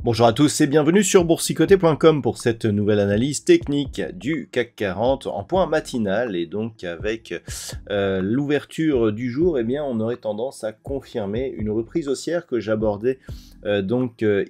Bonjour à tous et bienvenue sur boursicoté.com pour cette nouvelle analyse technique du CAC 40 en point matinal. Et donc avec l'ouverture du jour, eh bien, on aurait tendance à confirmer une reprise haussière que j'abordais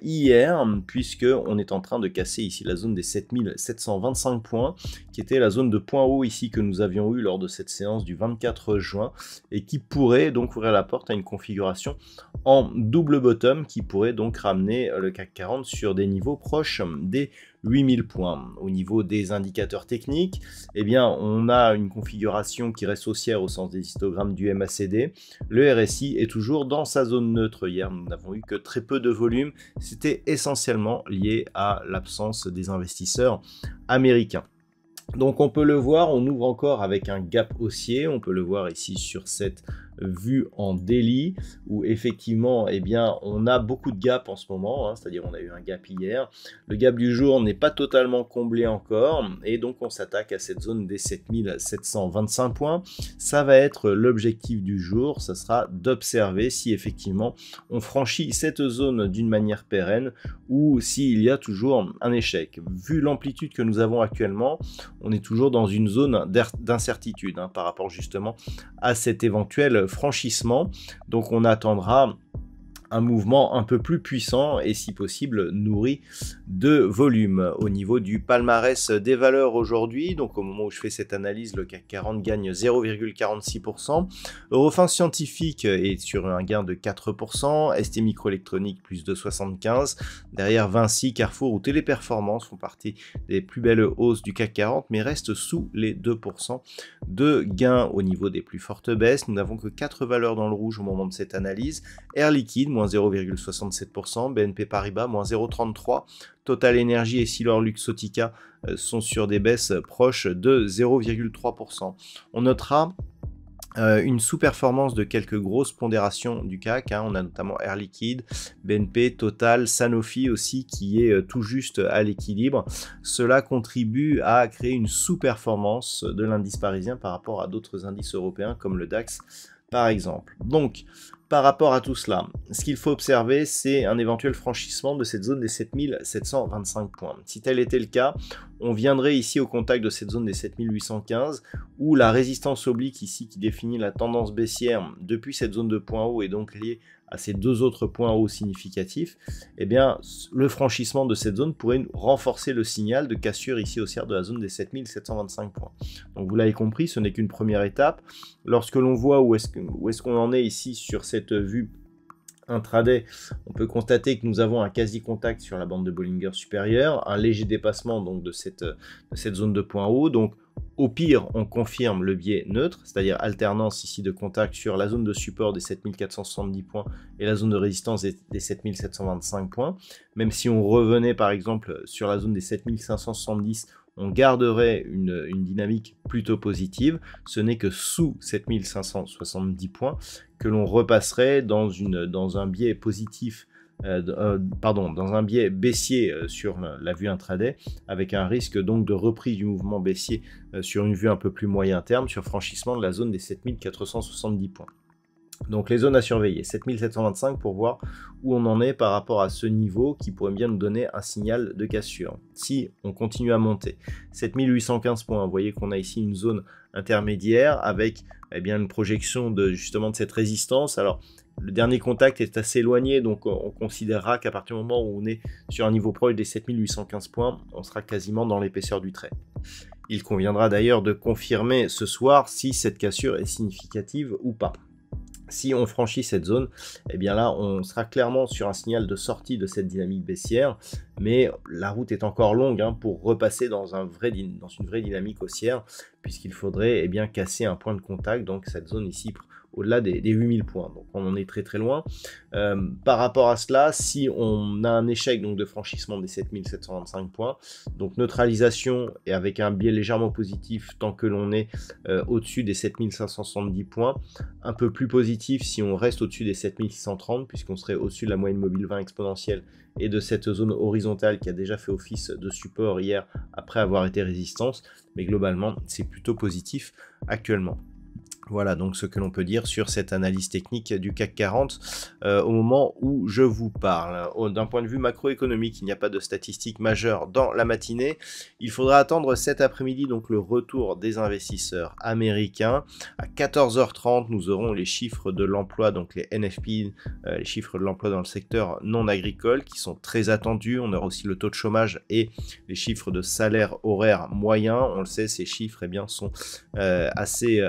hier, puisque on est en train de casser ici la zone des 7725 points, qui était la zone de point haut ici que nous avions eu lors de cette séance du 24 juin et qui pourrait donc ouvrir la porte à une configuration en double bottom qui pourrait donc ramener le CAC 40 sur des niveaux proches des 8000 points. Au niveau des indicateurs techniques, eh bien, on a une configuration qui reste haussière au sens des histogrammes du MACD. Le RSI est toujours dans sa zone neutre. Hier, nous n'avons eu que très peu de volume. C'était essentiellement lié à l'absence des investisseurs américains. Donc on peut le voir, on ouvre encore avec un gap haussier, on peut le voir ici sur cette vue en daily où effectivement eh bien, on a beaucoup de gaps en ce moment, c'est-à-dire on a eu un gap hier, le gap du jour n'est pas totalement comblé encore et donc on s'attaque à cette zone des 7725 points. Ça va être l'objectif du jour, ça sera d'observer si effectivement on franchit cette zone d'une manière pérenne ou s'il y a toujours un échec. Vu l'amplitude que nous avons actuellement, on est toujours dans une zone d'incertitude par rapport justement à cet éventuel franchissement. Donc on attendra un mouvement un peu plus puissant et si possible nourri de volume. Au niveau du palmarès des valeurs aujourd'hui, donc au moment où je fais cette analyse, le CAC 40 gagne 0,46%, Eurofins Scientifique est sur un gain de 4%, ST Microélectronique plus de 75%, derrière Vinci, Carrefour ou Téléperformance font partie des plus belles hausses du CAC 40 mais restent sous les 2% de gains. Au niveau des plus fortes baisses, nous n'avons que 4 valeurs dans le rouge au moment de cette analyse. Air Liquide, moins 0,67%, BNP Paribas, moins 0,33%, Total Energy et Silor Luxottica sont sur des baisses proches de 0,3%. On notera une sous-performance de quelques grosses pondérations du CAC, on a notamment Air Liquide, BNP, Total, Sanofi aussi qui est tout juste à l'équilibre. Cela contribue à créer une sous-performance de l'indice parisien par rapport à d'autres indices européens comme le DAX par exemple. Donc par rapport à tout cela, ce qu'il faut observer, c'est un éventuel franchissement de cette zone des 7725 points. Si tel était le cas, on viendrait ici au contact de cette zone des 7815, où la résistance oblique ici qui définit la tendance baissière depuis cette zone de point haut est donc liée à ces deux autres points hauts significatifs, eh bien le franchissement de cette zone pourrait renforcer le signal de cassure ici haussière de la zone des 7725 points. Donc vous l'avez compris, ce n'est qu'une première étape. Lorsque l'on voit où est-ce qu'on en est ici sur cette vue intraday, on peut constater que nous avons un quasi-contact sur la bande de Bollinger supérieure, un léger dépassement donc de cette zone de point haut. Donc au pire, on confirme le biais neutre, c'est-à-dire alternance ici de contact sur la zone de support des 7470 points et la zone de résistance des 7725 points. Même si on revenait par exemple sur la zone des 7570, on garderait une dynamique plutôt positive. Ce n'est que sous 7570 points que l'on repasserait dans un biais positif, dans un biais baissier sur la vue intraday, avec un risque donc de reprise du mouvement baissier sur une vue un peu plus moyen terme, sur franchissement de la zone des 7470 points. Donc les zones à surveiller, 7725 pour voir où on en est par rapport à ce niveau qui pourrait bien nous donner un signal de cassure. Si on continue à monter, 7815 points, vous voyez qu'on a ici une zone intermédiaire avec une projection justement de cette résistance. Alors le dernier contact est assez éloigné, donc on considérera qu'à partir du moment où on est sur un niveau proche des 7815 points, on sera quasiment dans l'épaisseur du trait. Il conviendra d'ailleurs de confirmer ce soir si cette cassure est significative ou pas. Si on franchit cette zone, eh bien là, on sera clairement sur un signal de sortie de cette dynamique baissière, mais la route est encore longue hein, pour repasser dans une vraie dynamique haussière, puisqu'il faudrait eh bien, casser un point de contact, donc cette zone ici au-delà des 8000 points, donc on en est très très loin. Par rapport à cela, si on a un échec donc, de franchissement des 7725 points, donc neutralisation et avec un biais légèrement positif tant que l'on est au-dessus des 7570 points, un peu plus positif si on reste au-dessus des 7630, puisqu'on serait au-dessus de la moyenne mobile 20 exponentielle et de cette zone horizontale qui a déjà fait office de support hier après avoir été résistance, mais globalement c'est plutôt positif actuellement. Voilà donc ce que l'on peut dire sur cette analyse technique du CAC 40 au moment où je vous parle. D'un point de vue macroéconomique, il n'y a pas de statistiques majeures dans la matinée. Il faudra attendre cet après-midi donc le retour des investisseurs américains. À 14h30, nous aurons les chiffres de l'emploi, donc les NFP, les chiffres de l'emploi dans le secteur non agricole qui sont très attendus. On aura aussi le taux de chômage et les chiffres de salaire horaire moyen. On le sait, ces chiffres eh bien, sont assez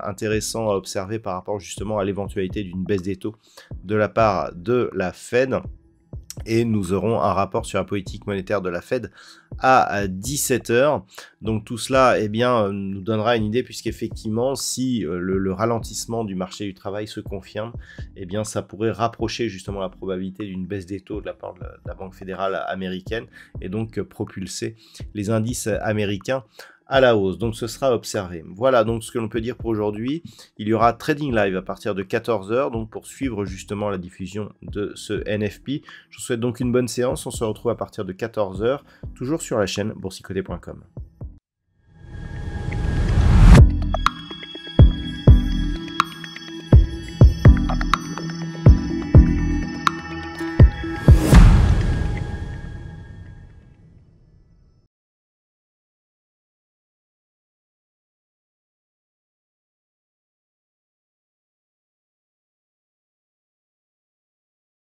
intéressant à observer par rapport justement à l'éventualité d'une baisse des taux de la part de la Fed. Et nous aurons un rapport sur la politique monétaire de la Fed à 17h. Donc tout cela eh bien, nous donnera une idée, puisqu'effectivement, si le ralentissement du marché du travail se confirme, eh bien, ça pourrait rapprocher justement la probabilité d'une baisse des taux de la part de la Banque fédérale américaine et donc propulser les indices américains à la hausse, donc ce sera observé. Voilà donc ce que l'on peut dire pour aujourd'hui. Il y aura Trading Live à partir de 14h, donc pour suivre justement la diffusion de ce NFP. Je vous souhaite donc une bonne séance, on se retrouve à partir de 14h, toujours sur la chaîne boursicoté.com.